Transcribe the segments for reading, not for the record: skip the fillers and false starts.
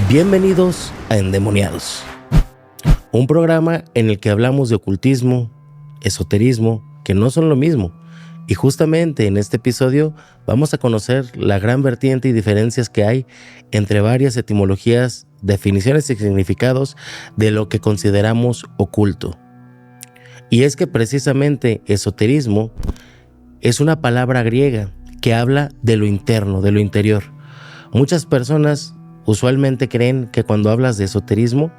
Bienvenidos a Endemoniados, un programa en el que hablamos de ocultismo, esoterismo, que no son lo mismo. Y justamente en este episodio vamos a conocer la gran vertiente y diferencias que hay entre varias etimologías, definiciones y significados de lo que consideramos oculto. Y es que precisamente esoterismo es una palabra griega que habla de lo interno, de lo interior. Muchas personas usualmente creen que cuando hablas de esoterismo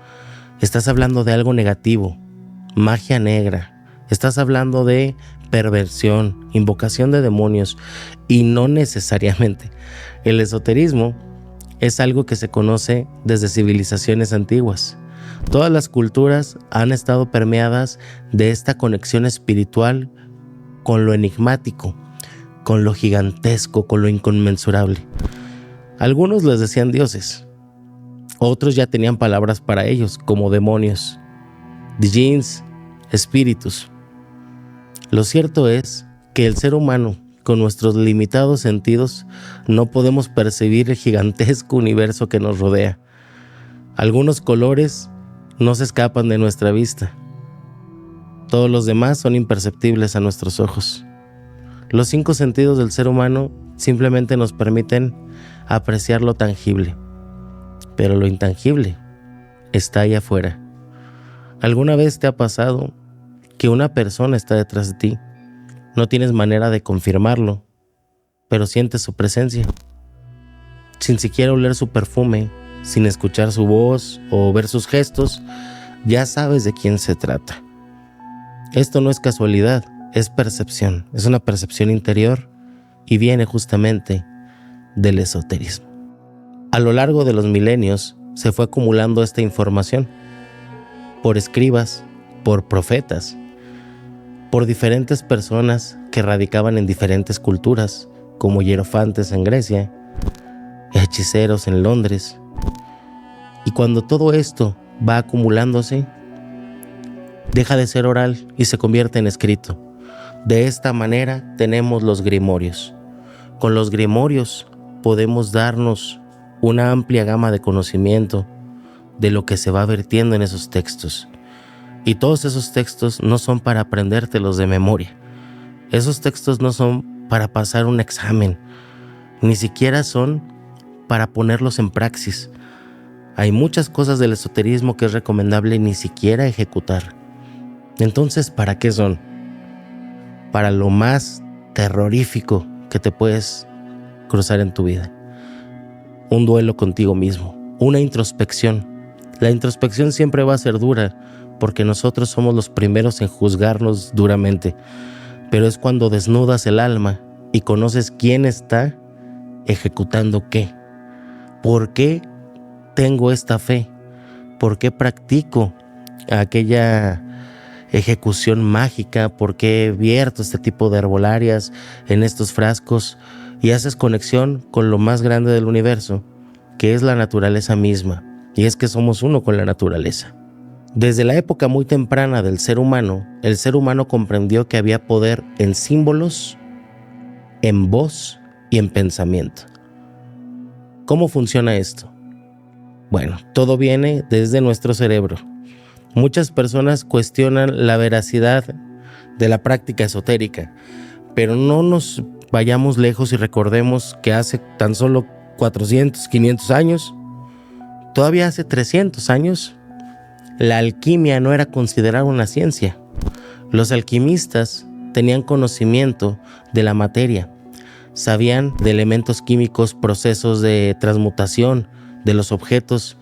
estás hablando de algo negativo, magia negra, estás hablando de perversión, invocación de demonios, y no necesariamente. El esoterismo es algo que se conoce desde civilizaciones antiguas. Todas las culturas han estado permeadas de esta conexión espiritual con lo enigmático, con lo gigantesco, con lo inconmensurable. Algunos les decían dioses, otros ya tenían palabras para ellos, como demonios, djinns, espíritus. Lo cierto es que el ser humano, con nuestros limitados sentidos, no podemos percibir el gigantesco universo que nos rodea. Algunos colores no se escapan de nuestra vista. Todos los demás son imperceptibles a nuestros ojos. Los 5 sentidos del ser humano simplemente nos permiten apreciar lo tangible, pero lo intangible está ahí afuera. ¿Alguna vez te ha pasado que una persona está detrás de ti? No tienes manera de confirmarlo, pero sientes su presencia. Sin siquiera oler su perfume, sin escuchar su voz o ver sus gestos, ya sabes de quién se trata. Esto no es casualidad, es percepción, es una percepción interior y viene justamente del esoterismo. A lo largo de los milenios se fue acumulando esta información por escribas, por profetas, por diferentes personas que radicaban en diferentes culturas, como hierofantes en Grecia, hechiceros en Londres. Y cuando todo esto va acumulándose, deja de ser oral y se convierte en escrito. De esta manera tenemos los grimorios. Con los grimorios podemos darnos una amplia gama de conocimiento de lo que se va vertiendo en esos textos. Y todos esos textos no son para aprendértelos de memoria. Esos textos no son para pasar un examen, ni siquiera son para ponerlos en praxis. Hay muchas cosas del esoterismo que es recomendable ni siquiera ejecutar. Entonces, ¿para qué son? Para lo más terrorífico que te puedes cruzar en tu vida. Un duelo contigo mismo, una introspección. La introspección siempre va a ser dura porque nosotros somos los primeros en juzgarnos duramente, pero es cuando desnudas el alma y conoces quién está ejecutando qué. ¿Por qué tengo esta fe? ¿Por qué practico aquella ejecución mágica? ¿Por qué vierto este tipo de herbolarias en estos frascos? Y haces conexión con lo más grande del universo, que es la naturaleza misma. Y es que somos uno con la naturaleza. Desde la época muy temprana del ser humano, el ser humano comprendió que había poder en símbolos, en voz y en pensamiento. ¿Cómo funciona esto? Bueno, todo viene desde nuestro cerebro. Muchas personas cuestionan la veracidad de la práctica esotérica, pero no nos vayamos lejos y recordemos que hace tan solo 400, 500 años, todavía hace 300 años, la alquimia no era considerada una ciencia. Los alquimistas tenían conocimiento de la materia, sabían de elementos químicos, procesos de transmutación de los objetos,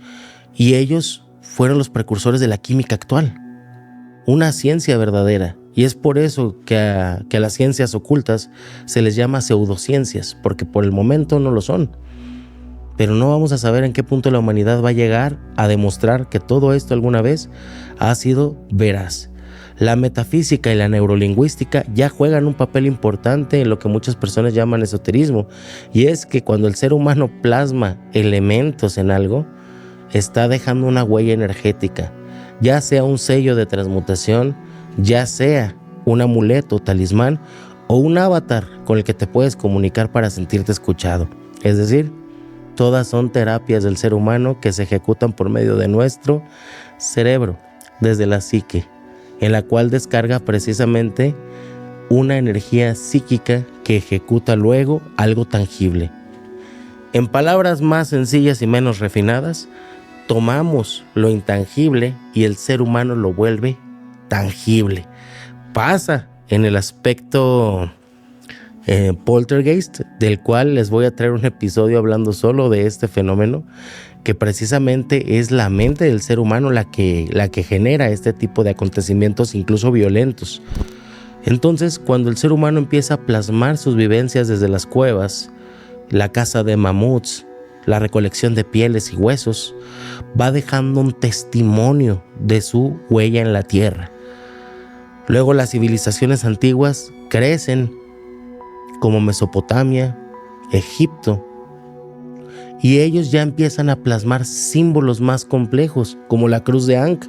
y ellos fueron los precursores de la química actual, una ciencia verdadera. Y es por eso que a las ciencias ocultas se les llama pseudociencias, porque por el momento no lo son. Pero no vamos a saber en qué punto la humanidad va a llegar a demostrar que todo esto alguna vez ha sido veraz. La metafísica y la neurolingüística ya juegan un papel importante en lo que muchas personas llaman esoterismo, y es que cuando el ser humano plasma elementos en algo, está dejando una huella energética, ya sea un sello de transmutación, ya sea un amuleto, talismán o un avatar con el que te puedes comunicar para sentirte escuchado. Es decir, todas son terapias del ser humano que se ejecutan por medio de nuestro cerebro, desde la psique, en la cual descarga precisamente una energía psíquica que ejecuta luego algo tangible. En palabras más sencillas y menos refinadas, tomamos lo intangible y el ser humano lo vuelve tangible. Pasa en el aspecto poltergeist, del cual les voy a traer un episodio hablando solo de este fenómeno, que precisamente es la mente del ser humano la que genera este tipo de acontecimientos, incluso violentos. Entonces, cuando el ser humano empieza a plasmar sus vivencias desde las cuevas, la caza de mamuts, la recolección de pieles y huesos, va dejando un testimonio de su huella en la tierra. Luego las civilizaciones antiguas crecen, como Mesopotamia, Egipto, y ellos ya empiezan a plasmar símbolos más complejos, como la cruz de Ankh,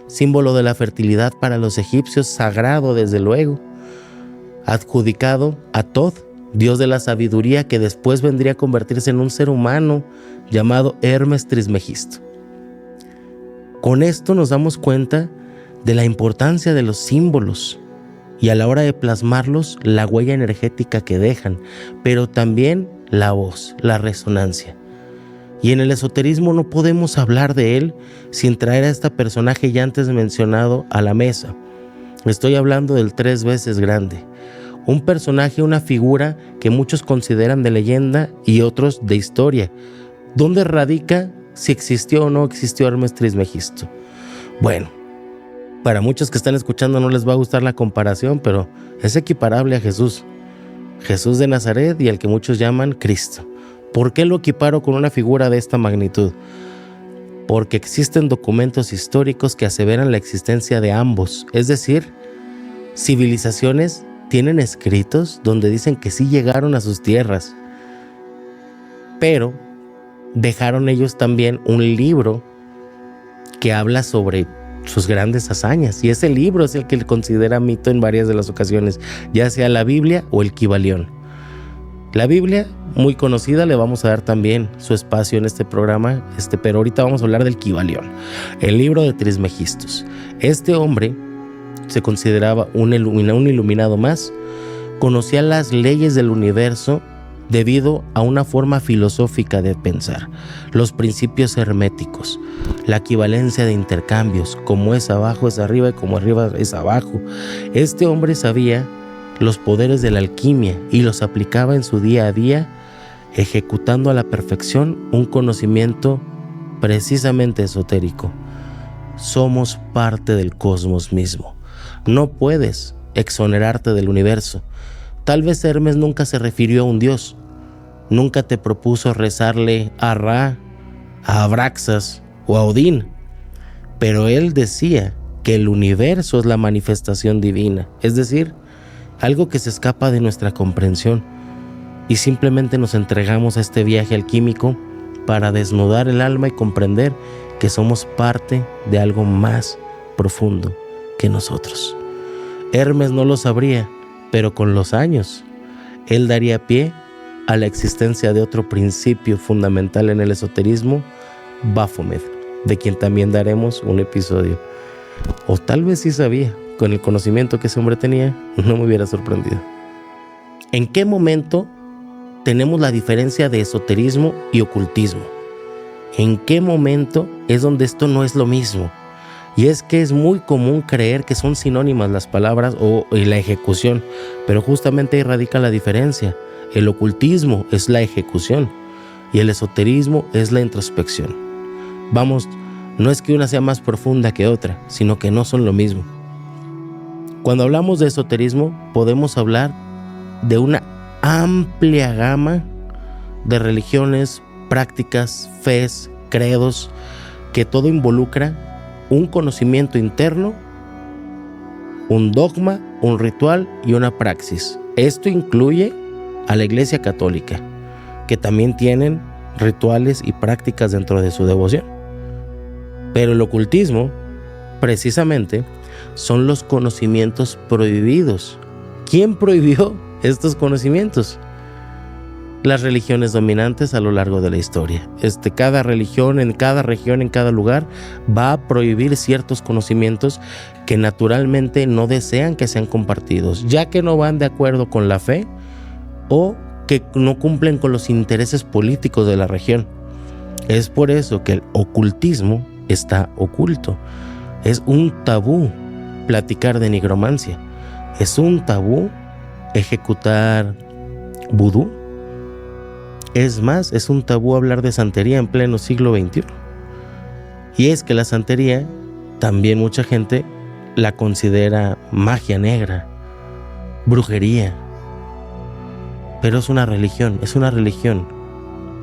símbolo de la fertilidad para los egipcios, sagrado desde luego, adjudicado a Thoth, dios de la sabiduría, que después vendría a convertirse en un ser humano llamado Hermes Trismegisto. Con esto nos damos cuenta de la importancia de los símbolos y a la hora de plasmarlos, la huella energética que dejan, pero también la voz, la resonancia. Y en el esoterismo no podemos hablar de él sin traer a este personaje ya antes mencionado a la mesa. Estoy hablando del 3 veces grande. Un personaje, una figura que muchos consideran de leyenda y otros de historia. ¿Dónde radica si existió o no existió Hermes Trismegisto? Bueno, para muchos que están escuchando no les va a gustar la comparación, pero es equiparable a Jesús. Jesús de Nazaret y al que muchos llaman Cristo. ¿Por qué lo equiparo con una figura de esta magnitud? Porque existen documentos históricos que aseveran la existencia de ambos. Es decir, civilizaciones tienen escritos donde dicen que sí llegaron a sus tierras, pero dejaron ellos también un libro que habla sobre sus grandes hazañas, y ese libro es el que él considera mito en varias de las ocasiones, ya sea la Biblia o el Kybalión. La Biblia, muy conocida, le vamos a dar también su espacio en este programa, pero ahorita vamos a hablar del Kybalión, el libro de Trismegistos. Este hombre se consideraba un iluminado más, conocía las leyes del universo debido a una forma filosófica de pensar, los principios herméticos, la equivalencia de intercambios, como es abajo es arriba y como arriba es abajo. Este hombre sabía los poderes de la alquimia y los aplicaba en su día a día, ejecutando a la perfección un conocimiento precisamente esotérico. Somos parte del cosmos mismo. No puedes exonerarte del universo. Tal vez Hermes nunca se refirió a un dios, nunca te propuso rezarle a Ra, a Abraxas o a Odín, pero él decía que el universo es la manifestación divina, es decir, algo que se escapa de nuestra comprensión, y simplemente nos entregamos a este viaje alquímico para desnudar el alma y comprender que somos parte de algo más profundo que nosotros. Hermes no lo sabría, pero con los años, él daría pie a la existencia de otro principio fundamental en el esoterismo, Baphomet, de quien también daremos un episodio. O tal vez sí sabía, con el conocimiento que ese hombre tenía, no me hubiera sorprendido. ¿En qué momento tenemos la diferencia de esoterismo y ocultismo? ¿En qué momento es donde esto no es lo mismo? Y es que es muy común creer que son sinónimas las palabras y la ejecución, pero justamente ahí radica la diferencia. El ocultismo es la ejecución y el esoterismo es la introspección. Vamos, no es que una sea más profunda que otra, sino que no son lo mismo. Cuando hablamos de esoterismo, podemos hablar de una amplia gama de religiones, prácticas, fes, credos, que todo involucra un conocimiento interno, un dogma, un ritual y una praxis. Esto incluye a la Iglesia Católica, que también tienen rituales y prácticas dentro de su devoción. Pero el ocultismo, precisamente, son los conocimientos prohibidos. ¿Quién prohibió estos conocimientos? las religiones dominantes a lo largo de la historia. Cada religión, en cada región, en cada lugar, va a prohibir ciertos conocimientos que naturalmente no desean que sean compartidos, ya que no van de acuerdo con la fe o que no cumplen con los intereses políticos de la región. Es por eso que el ocultismo está oculto. Es un tabú platicar de nigromancia. Es un tabú ejecutar vudú. Es más, es un tabú hablar de santería en pleno siglo XXI. Y es que la santería, también mucha gente la considera magia negra, brujería. Pero es una religión.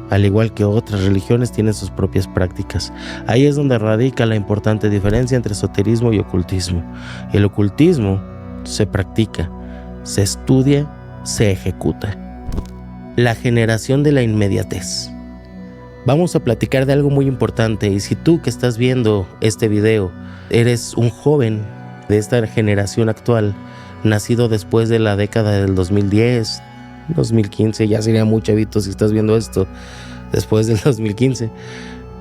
Al igual que otras religiones, tienen sus propias prácticas. Ahí es donde radica la importante diferencia entre esoterismo y ocultismo. El ocultismo se practica, se estudia, se ejecuta. La generación de la inmediatez. Vamos a platicar de algo muy importante, y si tú que estás viendo este video eres un joven de esta generación actual, nacido después de la década del 2010, 2015, ya sería muy chavito si estás viendo esto después del 2015,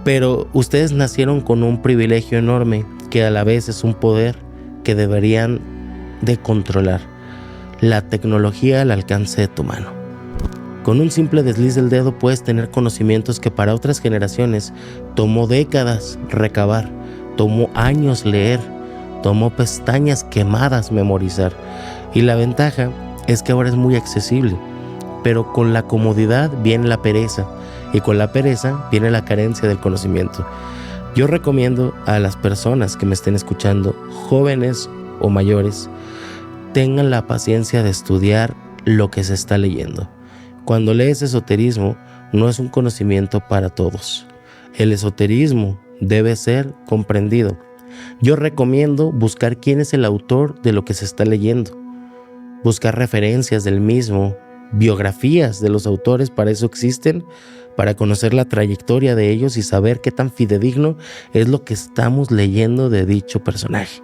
pero ustedes nacieron con un privilegio enorme que a la vez es un poder que deberían de controlar: la tecnología al alcance de tu mano. Con un simple desliz del dedo puedes tener conocimientos que para otras generaciones tomó décadas recabar, tomó años leer, tomó pestañas quemadas memorizar. Y la ventaja es que ahora es muy accesible, pero con la comodidad viene la pereza, y con la pereza viene la carencia del conocimiento. Yo recomiendo a las personas que me estén escuchando, jóvenes o mayores, tengan la paciencia de estudiar lo que se está leyendo. Cuando lees esoterismo, no es un conocimiento para todos. El esoterismo debe ser comprendido. Yo recomiendo buscar quién es el autor de lo que se está leyendo, buscar referencias del mismo, biografías de los autores. Para eso existen, para conocer la trayectoria de ellos y saber qué tan fidedigno es lo que estamos leyendo de dicho personaje.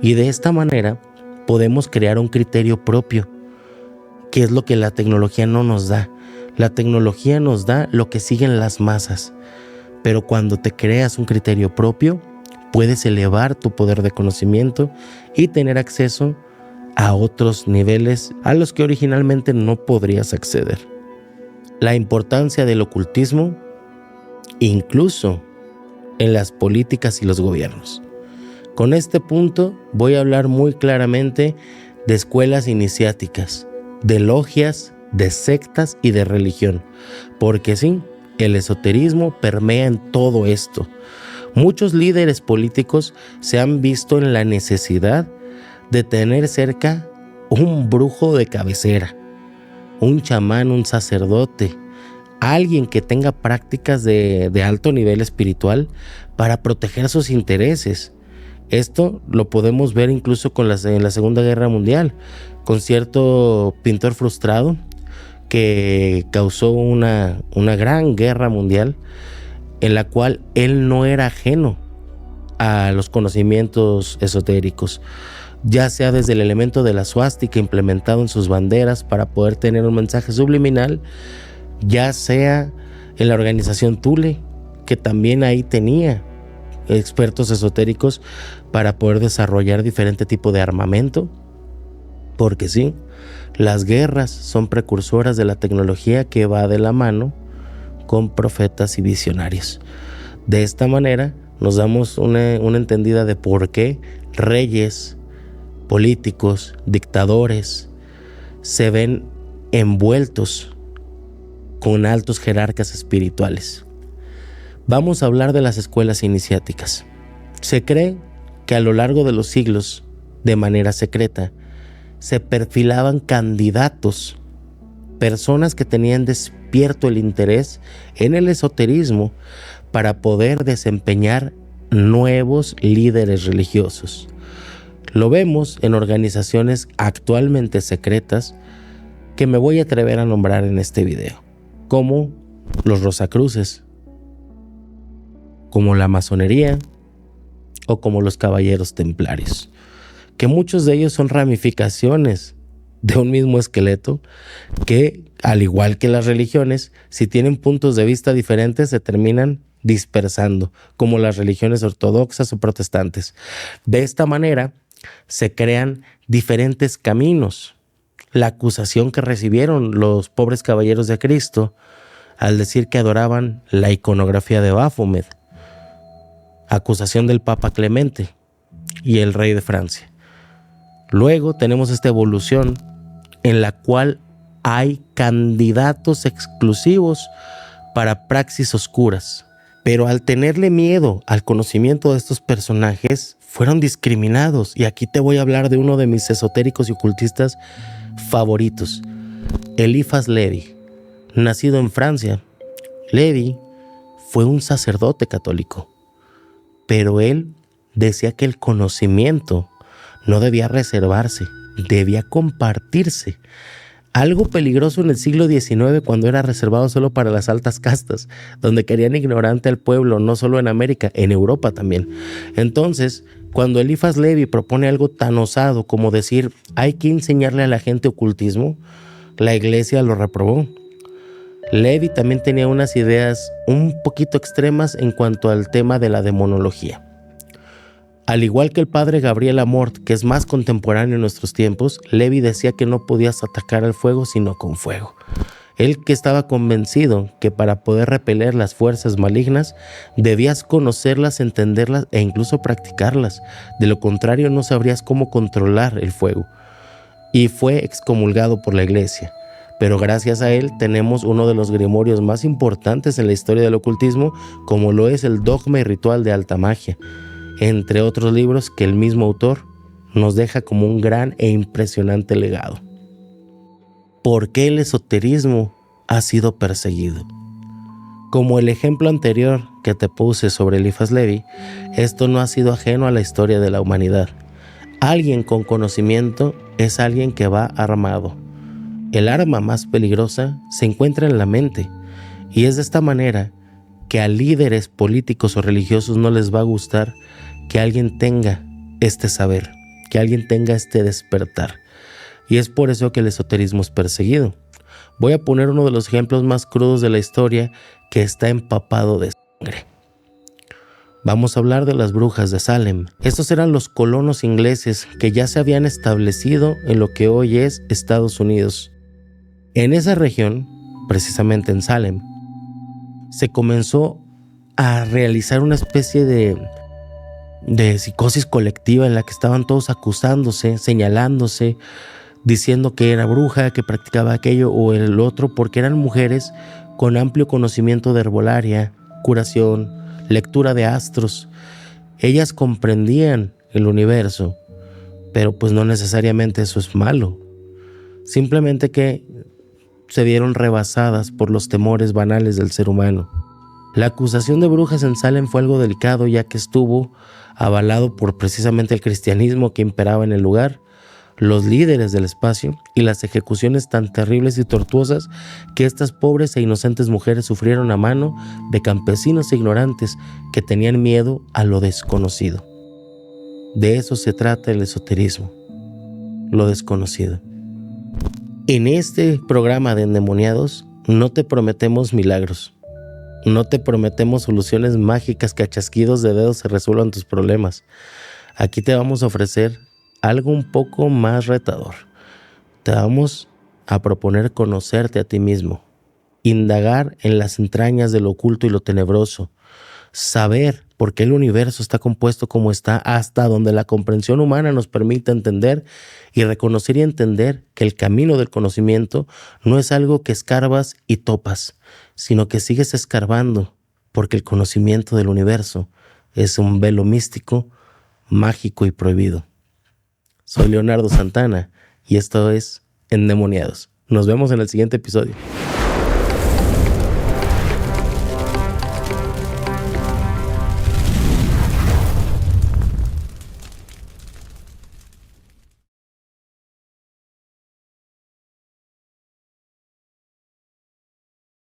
Y de esta manera podemos crear un criterio propio, que es lo que la tecnología no nos da. La tecnología nos da lo que siguen las masas, pero cuando te creas un criterio propio, puedes elevar tu poder de conocimiento y tener acceso a otros niveles a los que originalmente no podrías acceder. La importancia del ocultismo, incluso en las políticas y los gobiernos. Con este punto voy a hablar muy claramente de escuelas iniciáticas, de logias, de sectas y de religión, porque sí, el esoterismo permea en todo esto. Muchos líderes políticos se han visto en la necesidad de tener cerca un brujo de cabecera, un chamán, un sacerdote, alguien que tenga prácticas de alto nivel espiritual para proteger sus intereses. Esto lo podemos ver incluso en la Segunda Guerra Mundial, con cierto pintor frustrado que causó una gran guerra mundial, en la cual él no era ajeno a los conocimientos esotéricos, ya sea desde el elemento de la suástica implementado en sus banderas para poder tener un mensaje subliminal, ya sea en la organización Thule, que también ahí tenía expertos esotéricos para poder desarrollar diferente tipo de armamento, porque sí, las guerras son precursoras de la tecnología que va de la mano con profetas y visionarios. De esta manera nos damos una entendida de por qué reyes, políticos, dictadores se ven envueltos con altos jerarcas espirituales. Vamos a hablar de las escuelas iniciáticas. Se cree que a lo largo de los siglos, de manera secreta, se perfilaban candidatos, personas que tenían despierto el interés en el esoterismo para poder desempeñar nuevos líderes religiosos. Lo vemos en organizaciones actualmente secretas que me voy a atrever a nombrar en este video, como los Rosacruces, como la masonería o como los caballeros templarios, que muchos de ellos son ramificaciones de un mismo esqueleto que, al igual que las religiones, si tienen puntos de vista diferentes, se terminan dispersando, como las religiones ortodoxas o protestantes. De esta manera, se crean diferentes caminos. La acusación que recibieron los pobres caballeros de Cristo al decir que adoraban la iconografía de Baphomet, acusación del Papa Clemente y el rey de Francia. Luego tenemos esta evolución en la cual hay candidatos exclusivos para praxis oscuras, pero al tenerle miedo al conocimiento de estos personajes, fueron discriminados. Y aquí te voy a hablar de uno de mis esotéricos y ocultistas favoritos, Eliphas Levi. Nacido en Francia, Levi fue un sacerdote católico, pero él decía que el conocimiento no debía reservarse, debía compartirse. Algo peligroso en el siglo XIX, cuando era reservado solo para las altas castas, donde querían ignorante al pueblo, no solo en América, en Europa también. Entonces, cuando Eliphas Levi propone algo tan osado como decir hay que enseñarle a la gente ocultismo, la iglesia lo reprobó. Levi también tenía unas ideas un poquito extremas en cuanto al tema de la demonología. Al igual que el padre Gabriel Amort, que es más contemporáneo en nuestros tiempos, Levi decía que no podías atacar al fuego sino con fuego. Él que estaba convencido que para poder repeler las fuerzas malignas debías conocerlas, entenderlas e incluso practicarlas. De lo contrario no sabrías cómo controlar el fuego. Y fue excomulgado por la iglesia. Pero gracias a él tenemos uno de los grimorios más importantes en la historia del ocultismo, como lo es el Dogma y Ritual de Alta Magia, entre otros libros que el mismo autor nos deja como un gran e impresionante legado. ¿Por qué el esoterismo ha sido perseguido? Como el ejemplo anterior que te puse sobre Eliphas Levi, esto no ha sido ajeno a la historia de la humanidad. Alguien con conocimiento es alguien que va armado. El arma más peligrosa se encuentra en la mente, y es de esta manera que a líderes políticos o religiosos no les va a gustar que alguien tenga este saber, que alguien tenga este despertar. Y es por eso que el esoterismo es perseguido. Voy a poner uno de los ejemplos más crudos de la historia que está empapado de sangre. Vamos a hablar de las brujas de Salem. Estos eran los colonos ingleses que ya se habían establecido en lo que hoy es Estados Unidos. En esa región, precisamente en Salem, se comenzó a realizar una especie de psicosis colectiva en la que estaban todos acusándose, señalándose, diciendo que era bruja, que practicaba aquello o el otro, porque eran mujeres con amplio conocimiento de herbolaria, curación, lectura de astros. Ellas comprendían el universo, pero pues no necesariamente eso es malo. Simplemente que se vieron rebasadas por los temores banales del ser humano. La acusación de brujas en Salem fue algo delicado, ya que estuvo avalado por precisamente el cristianismo que imperaba en el lugar, los líderes del espacio y las ejecuciones tan terribles y tortuosas que estas pobres e inocentes mujeres sufrieron a mano de campesinos ignorantes que tenían miedo a lo desconocido. De eso se trata el esoterismo, lo desconocido. En este programa de Endemoniados no te prometemos milagros. No te prometemos soluciones mágicas que a chasquidos de dedos se resuelvan tus problemas. Aquí te vamos a ofrecer algo un poco más retador. Te vamos a proponer conocerte a ti mismo, indagar en las entrañas de lo oculto y lo tenebroso, saber por qué el universo está compuesto como está hasta donde la comprensión humana nos permite entender y reconocer y entender que el camino del conocimiento no es algo que escarbas y topas, sino que sigues escarbando, porque el conocimiento del universo es un velo místico, mágico y prohibido. Soy Leonardo Santana y esto es Endemoniados. Nos vemos en el siguiente episodio.